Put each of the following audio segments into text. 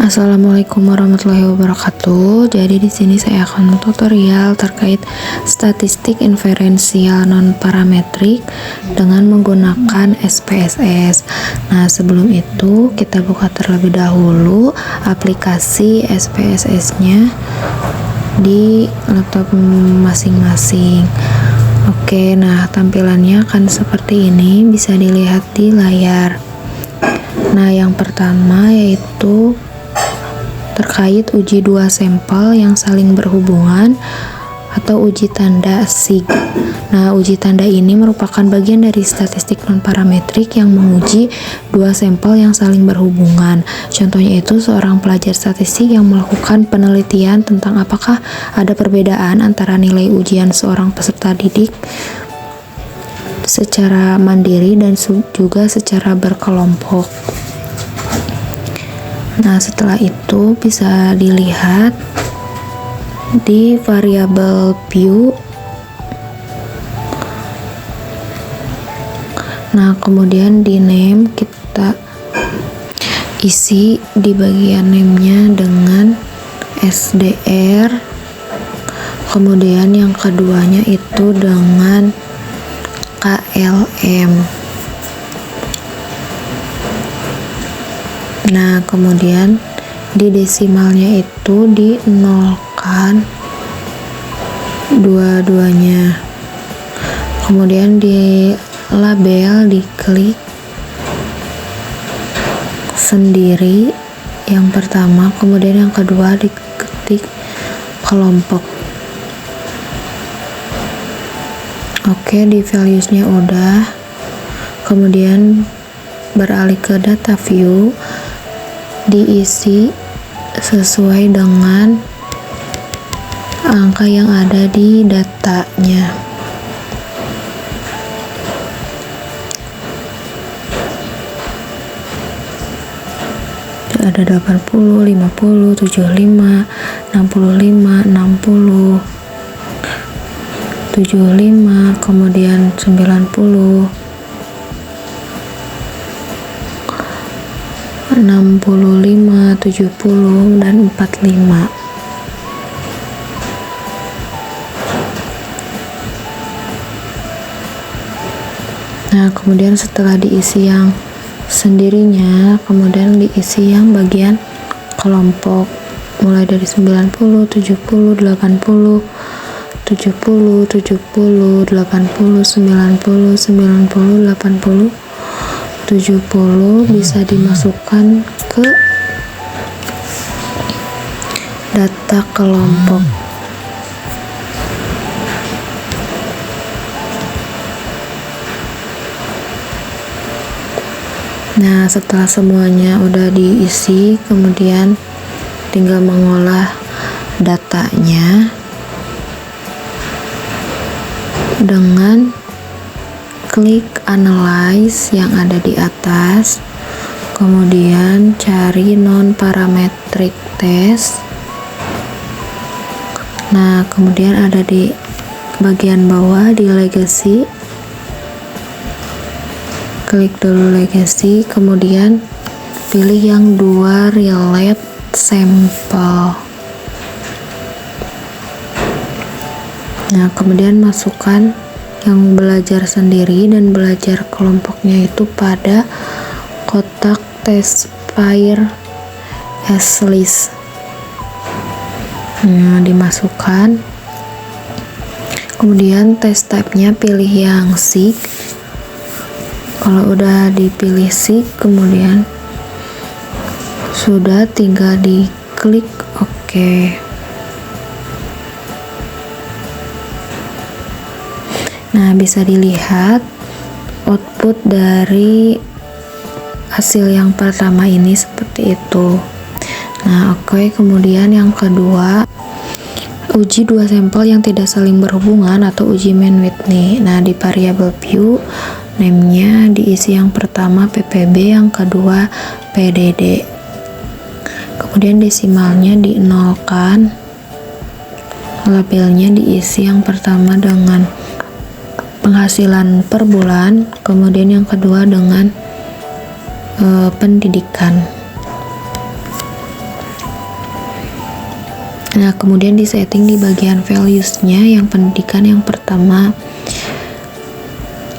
Assalamualaikum warahmatullahi wabarakatuh. Jadi di sini saya akan tutorial terkait statistik inferensial non parametrik dengan menggunakan SPSS. Nah, sebelum itu kita buka terlebih dahulu aplikasi SPSS-nya di laptop masing-masing. Oke, nah tampilannya akan seperti ini, bisa dilihat di layar. Nah, yang pertama yaitu terkait uji dua sampel yang saling berhubungan atau uji tanda SIG. Nah, uji tanda ini merupakan bagian dari statistik non-parametrik yang menguji dua sampel yang saling berhubungan. Contohnya itu seorang pelajar statistik yang melakukan penelitian tentang apakah ada perbedaan antara nilai ujian seorang peserta didik secara mandiri dan juga secara berkelompok. Nah, setelah itu bisa dilihat di variabel view. Nah, kemudian di name kita isi di bagian name-nya dengan SDR. Kemudian yang keduanya itu dengan KLM. Nah, kemudian di desimalnya itu dinolkan dua-duanya. Kemudian di label diklik sendiri yang pertama, kemudian yang kedua diketik kelompok. Oke, di values-nya udah. Kemudian beralih ke data view, diisi sesuai dengan angka yang ada di datanya. Ada 80, 50, 75, 65, 60, 75, kemudian 90, 65, 70, dan 45. Nah, kemudian setelah diisi yang sendirinya, kemudian diisi yang bagian kelompok, mulai dari 90, 70, 80, 70, 70, 80, 90, 90, 80, 70 bisa dimasukkan ke data kelompok. Nah, setelah semuanya udah diisi, kemudian tinggal mengolah datanya dengan klik analyze yang ada di atas, kemudian cari non-parametric test. Nah, kemudian ada di bagian bawah di legacy, klik dulu legacy, kemudian pilih yang dua relate sampel. Nah, kemudian masukkan yang belajar sendiri dan belajar kelompoknya itu pada kotak test pair as list. Nah, dimasukkan. Kemudian test type-nya pilih yang SIG. Kalau udah dipilih SIG, kemudian sudah tinggal diklik OK. Nah, bisa dilihat output dari hasil yang pertama ini seperti itu. Nah, oke, kemudian yang kedua, uji dua sampel yang tidak saling berhubungan atau uji Mann-Whitney. Nah, di variabel view, name-nya diisi yang pertama PPB, yang kedua PDD. Kemudian desimalnya dinolkan, labelnya diisi yang pertama dengan penghasilan per bulan, kemudian yang kedua dengan pendidikan. Nah, kemudian di setting di bagian values-nya, yang pendidikan yang pertama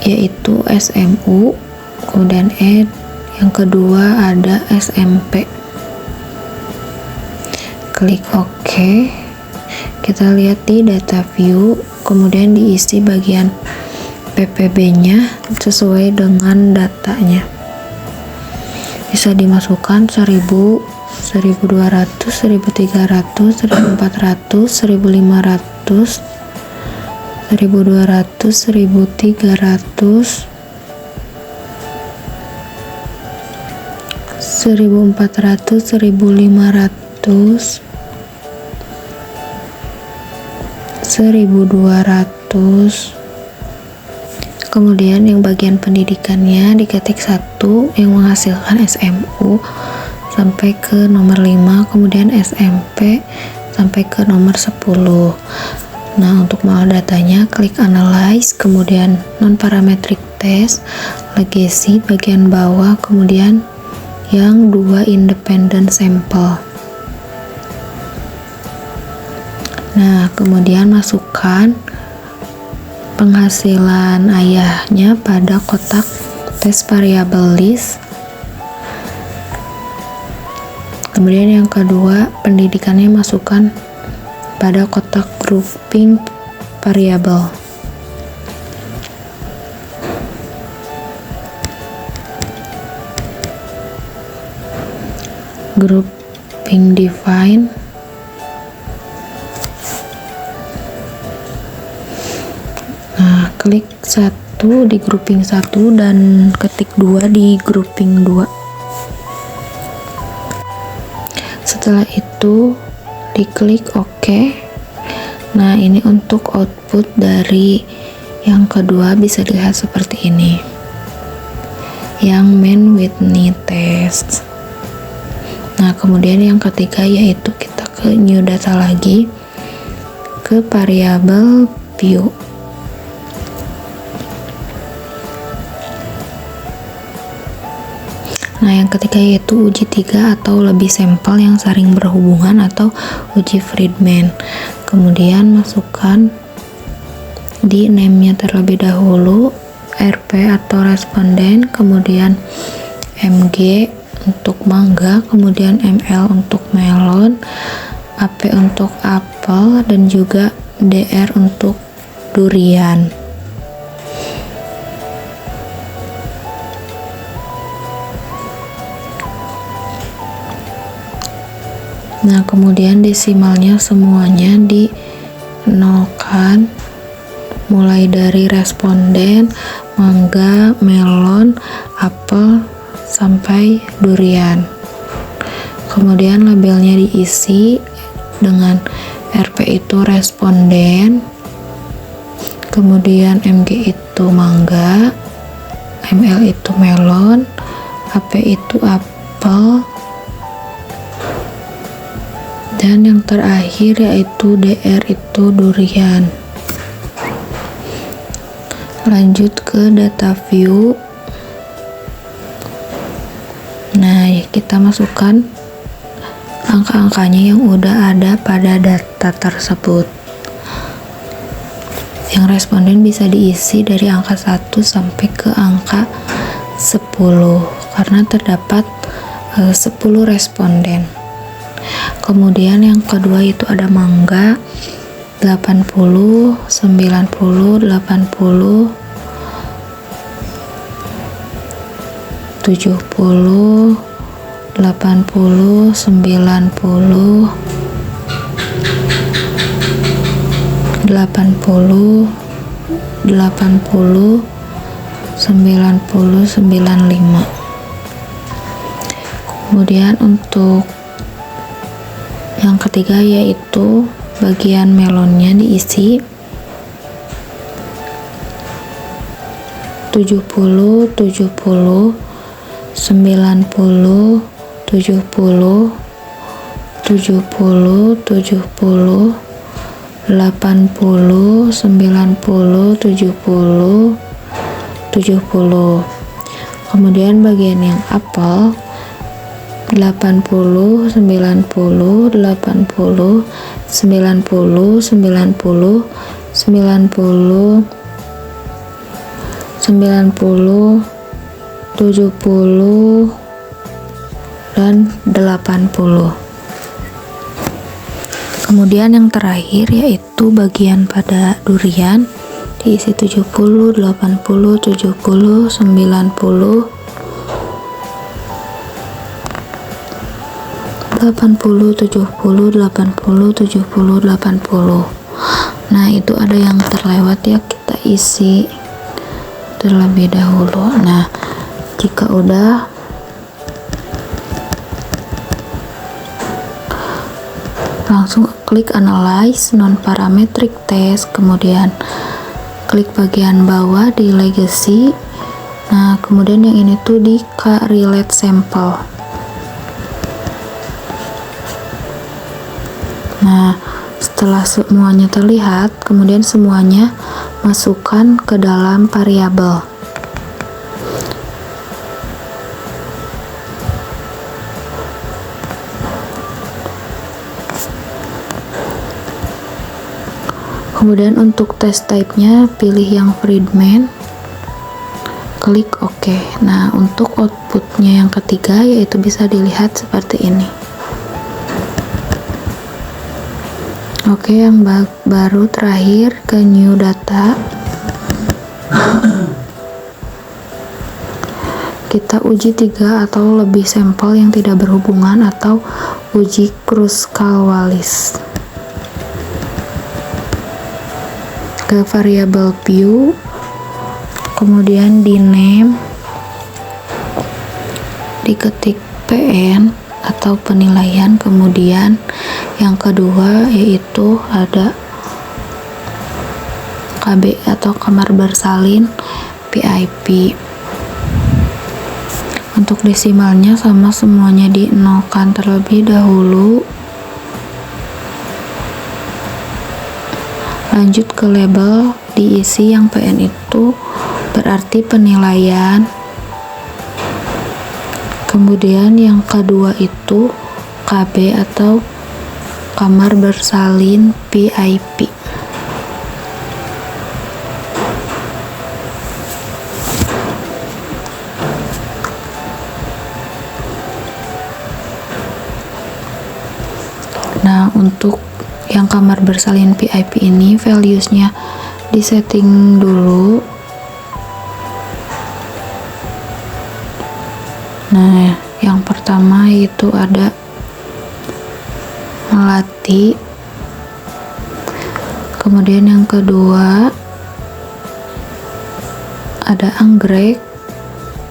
yaitu SMU, kemudian yang kedua ada SMP. Klik OK. Kita lihat di data view, kemudian diisi bagian PPB-nya sesuai dengan datanya. Bisa dimasukkan 1000, 1200, 1300, 1400, 1500, 1200, 1300, 1400, 1500, 1200. Kemudian yang bagian pendidikannya diketik 1 yang menghasilkan SMU sampai ke nomor 5, kemudian SMP sampai ke nomor 10. Nah, untuk mengolah datanya klik analyze, kemudian non-parametric test, legacy bagian bawah, kemudian yang 2 independent sampel. Nah, kemudian masukkan penghasilan ayahnya pada kotak test variable list. Kemudian yang kedua, pendidikannya masukkan pada kotak grouping variable. Grouping define. Nah, klik 1 di grouping 1 dan ketik 2 di grouping 2. Setelah itu diklik OK. Nah, ini untuk output dari yang kedua bisa dilihat seperti ini. Yang main Whitney test. Nah, kemudian yang ketiga yaitu kita ke new data lagi, ke variable view. Nah, yang ketiga yaitu uji 3 atau lebih sampel yang saling berhubungan atau uji Friedman. Kemudian masukkan di name-nya terlebih dahulu RP atau responden, kemudian MG untuk mangga, kemudian ML untuk melon, AP untuk apel, dan juga DR untuk durian. Nah, kemudian desimalnya semuanya dinolkan, mulai dari responden, mangga, melon, apel, sampai durian. Kemudian labelnya diisi dengan RP itu responden, kemudian MG itu mangga, ML itu melon, AP itu apel, dan yang terakhir yaitu DR itu durian. Lanjut ke data view. Nah, kita masukkan angka-angkanya yang udah ada pada data tersebut. Yang responden bisa diisi dari angka 1 sampai ke angka 10 karena terdapat 10 responden. Kemudian yang kedua itu ada mangga 80, 90, 80, 70, 80, 90, 80, 80, 90, 95. Kemudian untuk yang ketiga yaitu bagian melonnya diisi 70, 70, 90, 70, 70, 70, 80, 90, 70, 70. Kemudian bagian yang apel 80, 90, 80, 90, 90, 90, 90, 70, dan 80. Kemudian yang terakhir yaitu bagian pada durian, diisi 70, 80, 70, 90, 80, 70, 80, 70, 80. Nah, itu ada yang terlewat ya, kita isi terlebih dahulu. Nah, jika udah langsung klik analyze non-parametric test, kemudian klik bagian bawah di legacy. Nah, kemudian yang ini tuh di correlate sample. Nah, setelah semuanya terlihat, kemudian semuanya masukkan ke dalam variabel. Kemudian untuk test type-nya pilih yang Friedman, klik OK. Nah, untuk outputnya yang ketiga yaitu bisa dilihat seperti ini. Oke, yang baru terakhir ke new data. Kita uji 3 atau lebih sampel yang tidak berhubungan atau uji Kruskal-Wallis. Ke variabel view, kemudian di name diketik PN atau penilaian, kemudian yang kedua yaitu ada KB atau kamar bersalin PIP. Untuk desimalnya sama semuanya di nolkan terlebih dahulu. Lanjut ke label, diisi yang PN itu berarti penilaian. Kemudian yang kedua itu KB atau kamar bersalin PIP. Nah, untuk yang kamar bersalin PIP ini values-nya disetting dulu. Nah, yang pertama itu ada melati, kemudian yang kedua ada anggrek,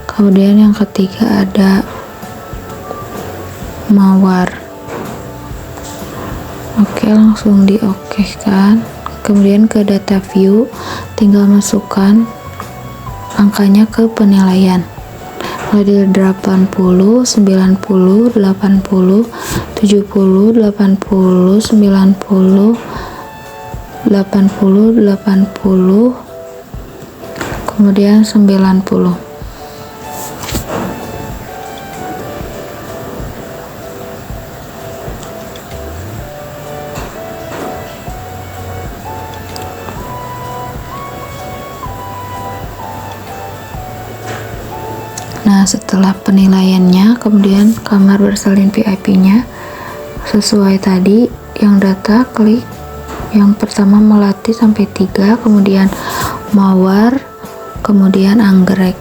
kemudian yang ketiga ada mawar. Oke, langsung di oke kan. Kemudian ke data view, tinggal masukkan angkanya ke penilaian. Mulai dari 80, 90, 80, 70, 80, 90, 80, 80, kemudian 90. Nah, setelah penilaiannya, kemudian kamar bersalin PIP-nya sesuai tadi, yang data klik yang pertama melati sampai 3, kemudian mawar, kemudian anggrek.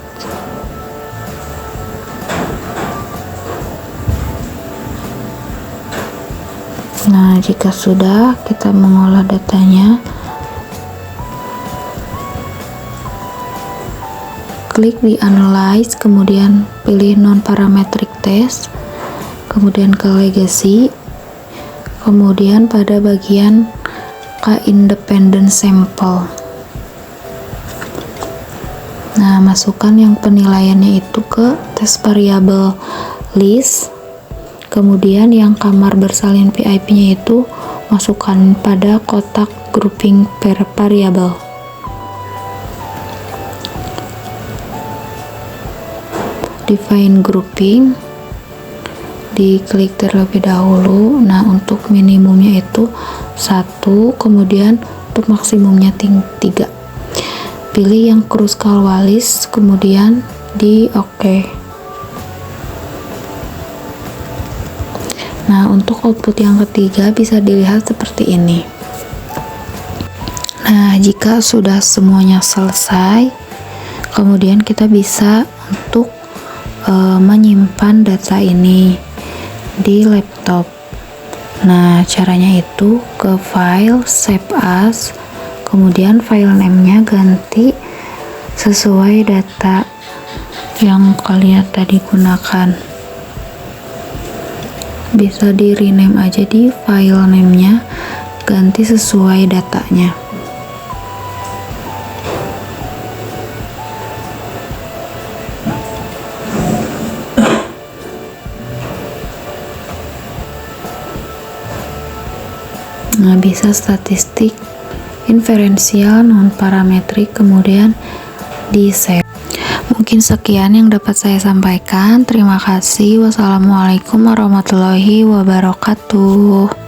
Nah, jika sudah, kita mengolah datanya. Klik di analyze, kemudian pilih non-parametric test, kemudian ke legacy, kemudian pada bagian ke independent sample. Nah, masukkan yang penilaiannya itu ke test variable list, kemudian yang kamar bersalin PIP-nya itu masukkan pada kotak grouping per variable. Define grouping, diklik terlebih dahulu. Nah, untuk minimumnya itu 1, kemudian untuk maksimumnya 3. Pilih yang Kruskal-Wallis, kemudian di OK. Nah, untuk output yang ketiga bisa dilihat seperti ini. Nah, jika sudah semuanya selesai, kemudian kita bisa untuk menyimpan data ini di laptop. Nah, caranya itu ke file, save as, kemudian file name-nya ganti sesuai data yang kalian tadi gunakan. Bisa di rename aja di file name-nya, ganti sesuai datanya. Nah, bisa statistik, inferensial, non parametrik, kemudian di save. Mungkin sekian yang dapat saya sampaikan. Terima kasih. Wassalamualaikum warahmatullahi wabarakatuh.